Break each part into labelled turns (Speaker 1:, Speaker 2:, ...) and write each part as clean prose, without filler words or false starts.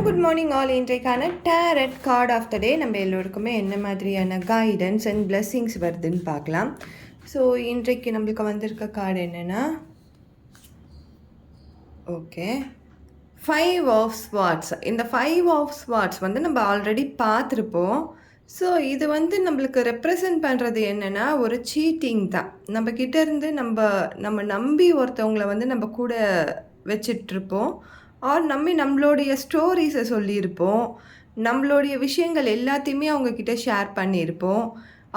Speaker 1: Good morning all. இன்றைக்கான tarot card of the டே நம்ம எல்லோருக்குமே என்ன மாதிரியான கைடன்ஸ் அண்ட் பிளெஸ்ஸிங்ஸ் வருதுன்னு பார்க்கலாம். ஸோ இன்றைக்கு நம்மளுக்கு வந்திருக்க கார்டு என்னென்னா, ஓகே, 5 ஆஃப் ஸ்வார்ட்ஸ். இந்த 5 ஆஃப் ஸ்வார்ட்ஸ் வந்து நம்ம ஆல்ரெடி பார்த்துருப்போம். ஸோ இது வந்து நம்மளுக்கு ரெப்ரசன்ட் பண்ணுறது என்னென்னா ஒரு சீட்டிங் தான். நம்ம கிட்டேருந்து நம்ம நம்பி ஒருத்தவங்களை வந்து நம்ம கூட வச்சிட்ருப்போம். ஆர் நம்மளுடைய ஸ்டோரிஸை சொல்லியிருப்போம். நம்மளுடைய விஷயங்கள் எல்லாத்தையுமே அவங்கக்கிட்ட ஷேர் பண்ணியிருப்போம்.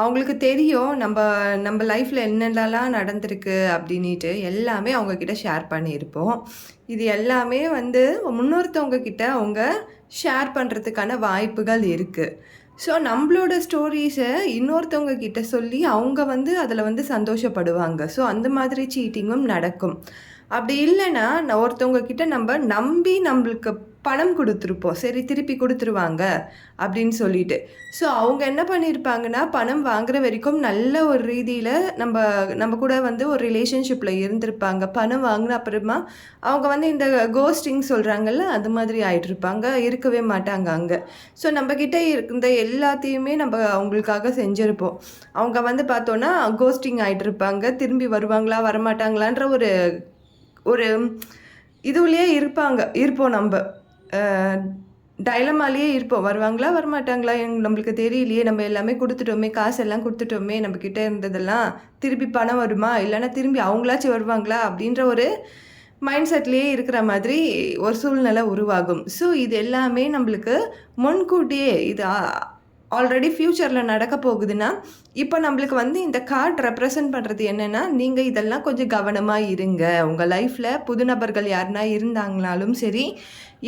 Speaker 1: அவங்களுக்கு தெரியும் நம்ம லைஃப்பில் என்னென்னலாம் நடந்திருக்கு அப்படின்ட்டு எல்லாமே அவங்கக்கிட்ட ஷேர் பண்ணியிருப்போம். இது எல்லாமே வந்து முன்னொருத்தவங்க கிட்ட அவங்க ஷேர் பண்ணுறதுக்கான வாய்ப்புகள் இருக்குது. ஸோ நம்மளோட ஸ்டோரிஸை இன்னொருத்தவங்க கிட்ட சொல்லி அவங்க வந்து அதில் வந்து சந்தோஷப்படுவாங்க. ஸோ அந்த மாதிரி சீட்டிங்கும் நடக்கும். அப்படி இல்லைன்னா ஒருத்தவங்க கிட்ட நம்ம நம்பி நம்மளுக்கு பணம் கொடுத்துருப்போம், சரி திருப்பி கொடுத்துருவாங்க அப்படின்னு சொல்லிட்டு. ஸோ அவங்க என்ன பண்ணியிருப்பாங்கன்னா, பணம் வாங்குற வரைக்கும் நல்ல ஒரு ரீதியில் நம்ம கூட வந்து ஒரு ரிலேஷன்ஷிப்பில் இருந்திருப்பாங்க. பணம் வாங்கின அப்புறமா அவங்க வந்து இந்த கோஸ்டிங் சொல்கிறாங்கல்ல, அது மாதிரி ஆகிட்ருப்பாங்க, இருக்கவே மாட்டாங்க அங்கே. ஸோ நம்மக்கிட்ட இருந்த எல்லாத்தையுமே நம்ம அவங்களுக்காக செஞ்சுருப்போம். அவங்க வந்து பார்த்தோன்னா கோஸ்டிங் ஆகிட்ருப்பாங்க. திரும்பி வருவாங்களா வரமாட்டாங்களான்ற ஒரு இதுவுலேயே இருப்போம். நம்ம டைலமாலேயே இருப்போம். வருவாங்களா வரமாட்டாங்களா நம்மளுக்கு தெரியலையே, நம்ம எல்லாமே கொடுத்துட்டோமே, காசெல்லாம் கொடுத்துட்டோமே, நம்மக்கிட்ட இருந்ததெல்லாம் திருப்பி பணம் வருமா, இல்லைன்னா திரும்பி அவங்களாச்சும் வருவாங்களா அப்படின்ற ஒரு மைண்ட் செட்லேயே இருக்கிற மாதிரி ஒரு சூழ்நிலை உருவாகும். ஸோ இது எல்லாமே நம்மளுக்கு முன்கூட்டியே இது ஆல்ரெடி ஃப்யூச்சரில் நடக்க போகுதுன்னா, இப்போ நம்மளுக்கு வந்து இந்த கார்டு ரெப்ரசன்ட் பண்ணுறது என்னென்னா, நீங்கள் இதெல்லாம் கொஞ்சம் கவனமாக இருங்க. உங்கள் லைஃப்பில் புது நபர்கள் யாருனா இருந்தாங்கனாலும் சரி,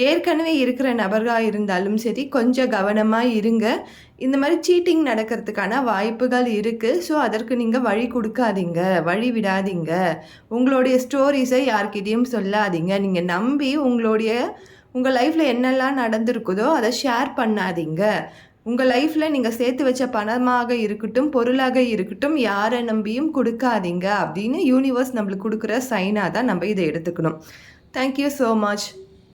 Speaker 1: ஏற்கனவே இருக்கிற நபர்களாக இருந்தாலும் சரி, கொஞ்சம் கவனமாக இருங்க. இந்த மாதிரி சீட்டிங் நடக்கிறதுக்கான வாய்ப்புகள் இருக்குது. ஸோ அதற்கு நீங்கள் வழி கொடுக்காதீங்க, வழி விடாதீங்க. உங்களுடைய ஸ்டோரிஸை யார்கிட்டையும் சொல்லாதீங்க. நீங்கள் நம்பி உங்கள் லைஃப்பில் என்னெல்லாம் நடந்திருக்குதோ அதை ஷேர் பண்ணாதீங்க. உங்கள் லைஃப்பில் நீங்கள் சேர்த்து வச்ச பணமாக இருக்கட்டும், பொருளாக இருக்கட்டும், யாரை நம்பியும் கொடுக்காதீங்க அப்படின்னு யூனிவர்ஸ் நம்மளுக்கு கொடுக்குற சைனாக தான் நம்ம இதை எடுத்துக்கணும். Thank you so much.